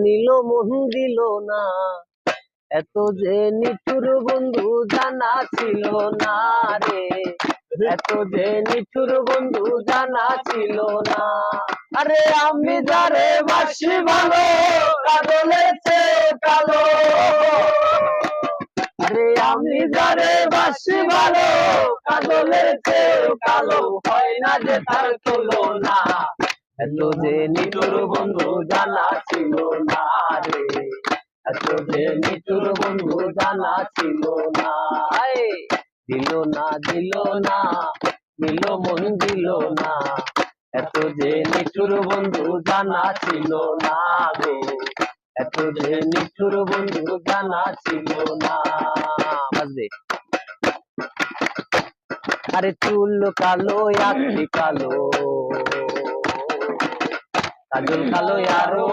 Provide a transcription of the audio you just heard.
নিল মন দিল না, এত যে নিঠুর বন্ধু জানা ছিল না রে, এত যে নিঠুর বন্ধু জানা ছিল না। আরে আমি যারে বাসি ভালো, কাজলের চেয়ে কালো। আরে আমি যারে বাসি ভালো, কাজলের চেয়ে কালো, হয় না যে তার তুলনা। এত যে নিঠুর বন্ধু জানা ছিল না রে, এত যে নিঠুর বন্ধু জানা ছিল না। দিল না দিল না, দিল মন দিল না, এত যে নিঠুর বন্ধু জানা ছিল না গো, এত যে নিঠুর বন্ধু জানা ছিল না। বাজবে। আরে চুল কালো আখি কালো, কাজল কালো আরো।